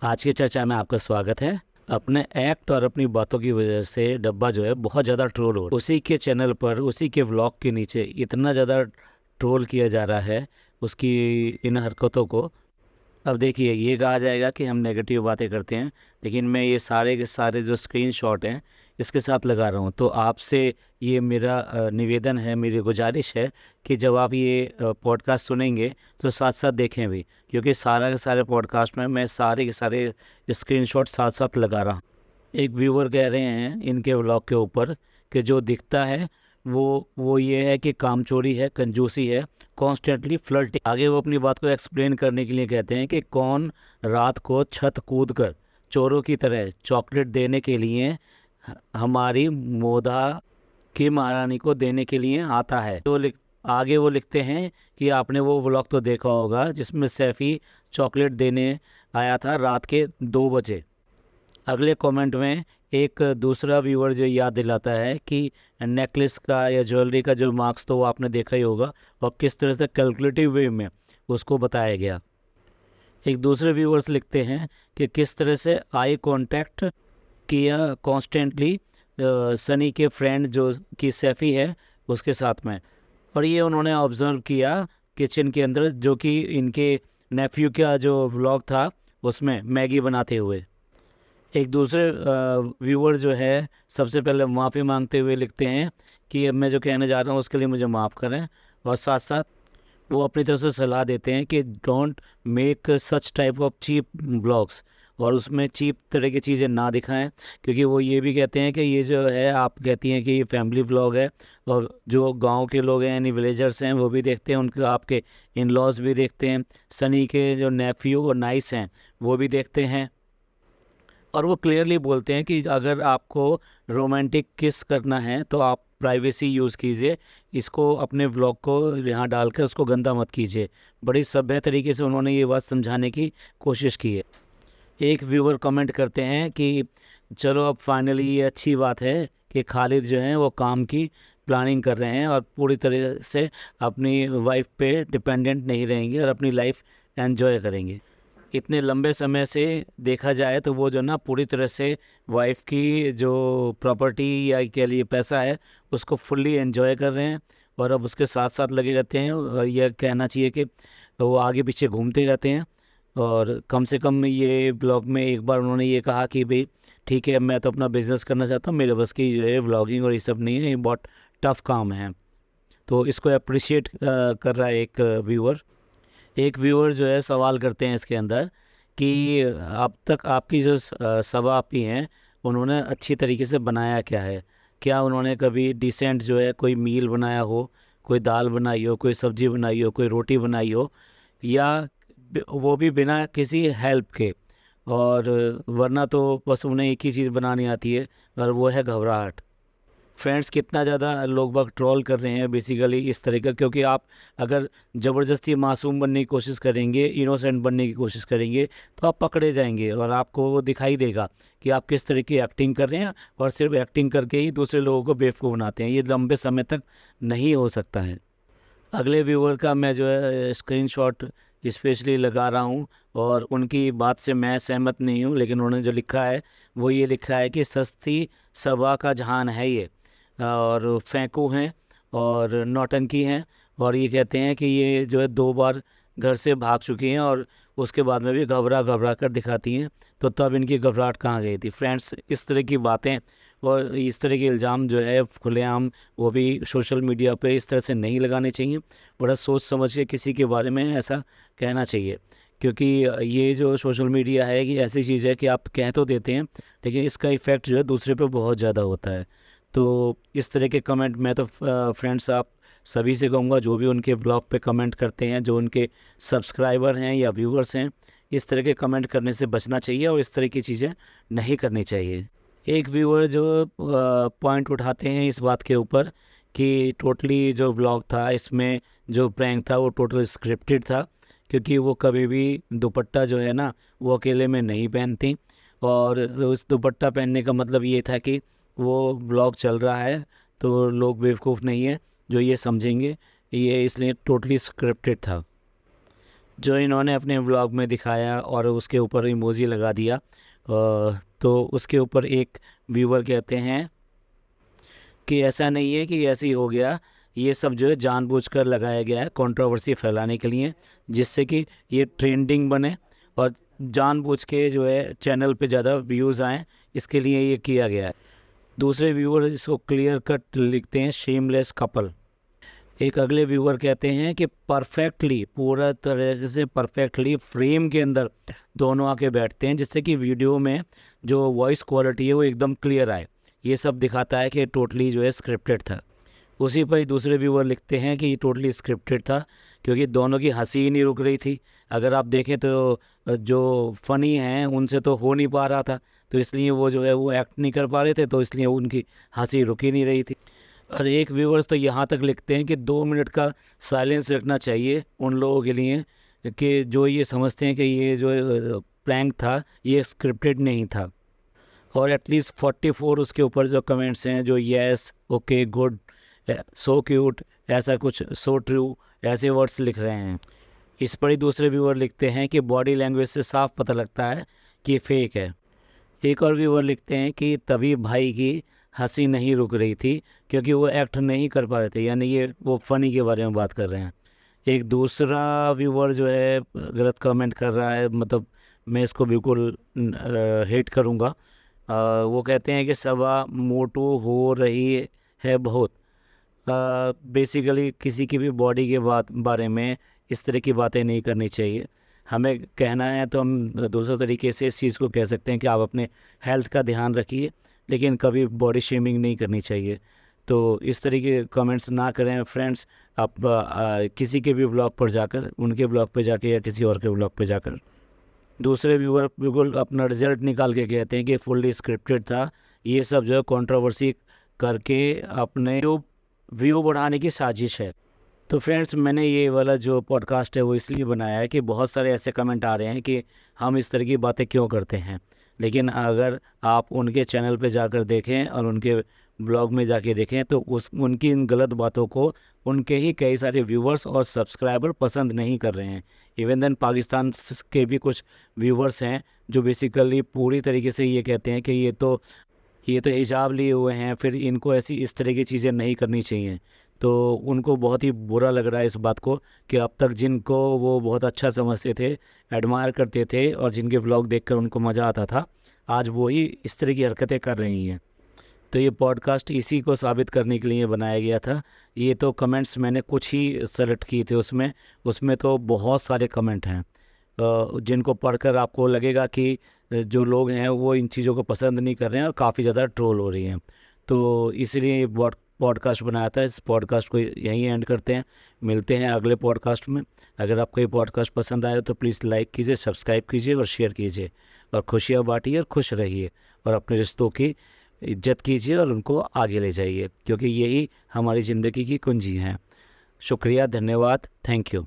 आज की चर्चा में आपका स्वागत है। अपने एक्ट और अपनी बातों की वजह से डब्बा जो है बहुत ज़्यादा ट्रोल हो रहा है। उसी के चैनल पर उसी के व्लॉग के नीचे इतना ज़्यादा ट्रोल किया जा रहा है उसकी इन हरकतों को। अब देखिए, ये कहा जाएगा कि हम नेगेटिव बातें करते हैं, लेकिन मैं ये सारे के सारे जो स्क्रीनशॉट हैं इसके साथ लगा रहा हूँ। तो आपसे ये मेरा निवेदन है, मेरी गुजारिश है कि जब आप ये पॉडकास्ट सुनेंगे तो साथ साथ देखें भी, क्योंकि सारा के सारे पॉडकास्ट में मैं सारे के सारे स्क्रीनशॉट साथ साथ लगा रहा हूँ। एक व्यूअर कह रहे हैं इनके व्लॉग के ऊपर कि जो दिखता है वो ये है कि कामचोरी है, कंजूसी है, कॉन्स्टेंटली फ्लर्टिंग। आगे वो अपनी बात को एक्सप्लेन करने के लिए कहते हैं कि कौन रात को छत कूद कर चोरों की तरह चॉकलेट देने के लिए हमारी मोदा की महारानी को देने के लिए आता है। आगे वो लिखते हैं कि आपने वो व्लॉग तो देखा होगा जिसमें सैफ़ी चॉकलेट देने आया था रात के 2 बजे। अगले कमेंट में एक दूसरा व्यूअर जो याद दिलाता है कि नेकलेस का या ज्वेलरी का जो मार्क्स तो वो आपने देखा ही होगा और किस तरह से कैलकुलेटिव वे में उसको बताया गया। एक दूसरे व्यूअर्स लिखते हैं कि किस तरह से आई कांटेक्ट किया कॉन्स्टेंटली सनी के फ्रेंड जो कि सैफ़ी है उसके साथ में, और ये उन्होंने ऑब्ज़र्व किया किचन के अंदर, जो कि इनके नेफ्यू का जो व्लॉग था उसमें मैगी बनाते हुए। एक दूसरे व्यूअर जो है सबसे पहले माफ़ी मांगते हुए लिखते हैं कि अब मैं जो कहने जा रहा हूँ उसके लिए मुझे माफ़ करें, और साथ साथ वो अपनी तरफ से सलाह देते हैं कि don't make such type of cheap blogs, और उसमें चीप तरह की चीज़ें ना दिखाएं, क्योंकि वो ये भी कहते हैं कि ये जो है, आप कहती हैं कि ये फैमिली व्लॉग है और जो गांव के लोग हैं यानी विलेजर्स हैं वो भी देखते हैं, उनके आपके इन लॉज भी देखते हैं, सनी के जो नेफ्यू और नाइस हैं वो भी देखते हैं। और वो क्लियरली बोलते हैं कि अगर आपको रोमांटिक किस करना है तो आप प्राइवेसी यूज़ कीजिए, इसको अपने व्लॉग को यहाँ डालकर उसको गंदा मत कीजिए। बड़ी सभ्य तरीके से उन्होंने ये बात समझाने की कोशिश की है। एक व्यूअर कमेंट करते हैं कि चलो अब फाइनली ये अच्छी बात है कि खालिद जो हैं वो काम की प्लानिंग कर रहे हैं और पूरी तरह से अपनी वाइफ पे डिपेंडेंट नहीं रहेंगे और अपनी लाइफ एंजॉय करेंगे। इतने लंबे समय से देखा जाए तो वो जो ना पूरी तरह से वाइफ की जो प्रॉपर्टी या कह लिए पैसा है उसको फुल्ली एंजॉय कर रहे हैं, और अब उसके साथ साथ लगे रहते हैं, और यह कहना चाहिए कि वो आगे पीछे घूमते रहते हैं। और कम से कम ये ब्लॉग में एक बार उन्होंने ये कहा कि भाई ठीक है, मैं तो अपना बिजनेस करना चाहता हूँ, मेरे बस की जो है व्लॉगिंग और ये सब नहीं है, ये बहुत टफ काम है। तो इसको अप्रिशिएट कर रहा है एक व्यूअर। एक व्यूअर जो है सवाल करते हैं इसके अंदर कि अब तक आपकी जो सभा आपी हैं उन्होंने अच्छी तरीके से बनाया क्या है? क्या उन्होंने कभी डिसेंट जो है कोई मील बनाया हो, कोई दाल बनाई हो, कोई सब्जी बनाई हो, कोई रोटी बनाई हो, या वो भी बिना किसी हेल्प के? और वरना तो बस उन्हें एक ही चीज़ बनानी आती है और वो है घबराहट। फ्रेंड्स, कितना ज़्यादा लोग बाग ट्रोल कर रहे हैं बेसिकली इस तरह का, क्योंकि आप अगर ज़बरदस्ती मासूम बनने की कोशिश करेंगे, इनोसेंट बनने की कोशिश करेंगे, तो आप पकड़े जाएंगे और आपको वो दिखाई देगा कि आप किस तरह की एक्टिंग कर रहे हैं, और सिर्फ एक्टिंग करके ही दूसरे लोगों को बेवकूफ़ बनाते हैं। ये लंबे समय तक नहीं हो सकता है। अगले व्यूअर का मैं जो है स्क्रीनशॉट स्पेशली लगा रहा हूँ, और उनकी बात से मैं सहमत नहीं हूँ, लेकिन उन्होंने जो लिखा है वो ये लिखा है कि सस्ती सभा का जहान है ये, और फेंकू हैं और नौटंकी हैं, और ये कहते हैं कि ये जो है 2 बार घर से भाग चुकी हैं और उसके बाद में भी घबरा घबरा कर दिखाती हैं, तो तब इनकी घबराहट कहाँ गई थी? फ्रेंड्स, इस तरह की बातें और इस तरह के इल्ज़ाम जो है खुलेआम वो भी सोशल मीडिया पे इस तरह से नहीं लगाने चाहिए। बड़ा सोच समझ के किसी के बारे में ऐसा कहना चाहिए, क्योंकि ये जो सोशल मीडिया है कि ऐसी चीज़ है कि आप कह तो देते हैं, लेकिन इसका इफ़ेक्ट जो है दूसरे पे बहुत ज़्यादा होता है। तो इस तरह के कमेंट मैं तो फ्रेंड्स आप सभी से कहूँगा जो भी उनके ब्लॉग पे कमेंट करते हैं, जो उनके सब्सक्राइबर हैं या व्यूअर्स हैं, इस तरह के कमेंट करने से बचना चाहिए और इस तरह की चीज़ें नहीं करनी चाहिए। एक व्यूअर जो पॉइंट उठाते हैं इस बात के ऊपर कि टोटली जो ब्लॉग था इसमें जो प्रैंक था वो टोटल स्क्रिप्टेड था, क्योंकि वो कभी भी दुपट्टा जो है ना वो अकेले में नहीं पहनती, और उस दुपट्टा पहनने का मतलब ये था कि वो ब्लॉग चल रहा है तो लोग बेवकूफ़ नहीं है जो ये समझेंगे, ये इसलिए टोटली स्क्रिप्टेड था। जो इन्होंने अपने व्लॉग में दिखाया और उसके ऊपर इमोजी लगा दिया। तो उसके ऊपर एक व्यूअर कहते हैं कि ऐसा नहीं है कि ऐसे ही हो गया, ये सब जो है जानबूझकर लगाया गया है कंट्रोवर्सी फैलाने के लिए, जिससे कि ये ट्रेंडिंग बने और जानबूझ के जो है चैनल पे ज़्यादा व्यूज़ आएँ, इसके लिए ये किया गया है। दूसरे व्यूअर इसको क्लियर कट लिखते हैं शेमलेस कपल। एक अगले व्यूअर कहते हैं कि परफेक्टली, पूरा तरह से परफेक्टली फ्रेम के अंदर दोनों आके बैठते हैं, जिससे कि वीडियो में जो वॉइस क्वालिटी है वो एकदम क्लियर आए। ये सब दिखाता है कि टोटली जो है स्क्रिप्टेड था। उसी पर ही दूसरे व्यूअर लिखते हैं कि ये टोटली स्क्रिप्टेड था, क्योंकि दोनों की हंसी ही नहीं रुक रही थी। अगर आप देखें तो जो फ़नी हैं उनसे तो हो नहीं पा रहा था, तो इसलिए वो जो है वो एक्ट नहीं कर पा रहे थे, तो इसलिए उनकी हंसी रुक ही नहीं रही थी। और एक व्यूअर्स तो यहाँ तक लिखते हैं कि 2 मिनट का साइलेंस रखना चाहिए उन लोगों के लिए कि जो ये समझते हैं कि ये जो प्रैंक था ये स्क्रिप्टेड नहीं था। और एटलीस्ट 44 उसके ऊपर जो कमेंट्स हैं, जो yes, okay, good, so cute, ऐसा कुछ, सो ट्रू, ऐसे वर्ड्स लिख रहे हैं। इस पर ही दूसरे व्यूअर लिखते हैं कि बॉडी लैंग्वेज से साफ पता लगता है कि फेक है। एक और व्यूअर लिखते हैं कि तभी भाई की हंसी नहीं रुक रही थी क्योंकि वो एक्ट नहीं कर पा रहे थे, यानी ये वो फ़नी के बारे में बात कर रहे हैं। एक दूसरा व्यूअर जो है गलत कमेंट कर रहा है, मतलब मैं इसको बिल्कुल हेट करूँगा। वो कहते हैं कि सभा मोटू हो रही है बहुत। बेसिकली किसी की भी बॉडी के बारे में इस तरह की बातें नहीं करनी चाहिए। हमें कहना है तो हम दूसरे तरीके से इस चीज़ को कह सकते हैं कि आप अपने हेल्थ का ध्यान रखिए, लेकिन कभी बॉडी शेमिंग नहीं करनी चाहिए। तो इस तरह के कमेंट्स ना करें फ्रेंड्स। आप किसी के भी ब्लॉग पर जाकर, उनके ब्लॉग पे जाकर या किसी और के ब्लॉग पे जाकर। दूसरे व्यूअर बिल्कुल अपना रिजल्ट निकाल के कहते हैं कि फुल्ली स्क्रिप्टेड था, ये सब जो है कंट्रोवर्सी करके अपने जो व्यू बढ़ाने की साजिश है। तो फ्रेंड्स, मैंने ये वाला जो पॉडकास्ट है वो इसलिए बनाया है कि बहुत सारे ऐसे कमेंट आ रहे हैं कि हम इस तरह की बातें क्यों करते हैं, लेकिन अगर आप उनके चैनल पे जाकर देखें और उनके ब्लॉग में जाके देखें तो उनकी इन गलत बातों को उनके ही कई सारे व्यूवर्स और सब्सक्राइबर पसंद नहीं कर रहे हैं। इवन देन पाकिस्तान के भी कुछ व्यूवर्स हैं जो बेसिकली पूरी तरीके से ये कहते हैं कि ये तो हिजाब लिए हुए हैं, फिर इनको ऐसी इस तरह की चीज़ें नहीं करनी चाहिए। तो उनको बहुत ही बुरा लग रहा है इस बात को कि अब तक जिनको वो बहुत अच्छा समझते थे, एडमायर करते थे और जिनके व्लॉग देखकर उनको मज़ा आता था, आज वो ही इस तरह की हरकतें कर रही हैं। तो ये पॉडकास्ट इसी को साबित करने के लिए बनाया गया था। ये तो कमेंट्स मैंने कुछ ही सेलेक्ट किए थे, उसमें तो बहुत सारे कमेंट हैं जिनको पढ़कर आपको लगेगा कि जो लोग हैं वो इन चीज़ों को पसंद नहीं कर रहे हैं और काफ़ी ज़्यादा ट्रोल हो रही हैं। तो इसलिए ये पॉडकास्ट बनाया था। इस पॉडकास्ट को यहीं एंड करते हैं, मिलते हैं अगले पॉडकास्ट में। अगर आपको ये पॉडकास्ट पसंद आए तो प्लीज़ लाइक कीजिए, सब्सक्राइब कीजिए और शेयर कीजिए, और खुशियाँ बांटिए और खुश रहिए, और अपने रिश्तों की इज्जत कीजिए और उनको आगे ले जाइए, क्योंकि यही हमारी ज़िंदगी की कुंजी हैं। शुक्रिया, धन्यवाद, थैंक यू।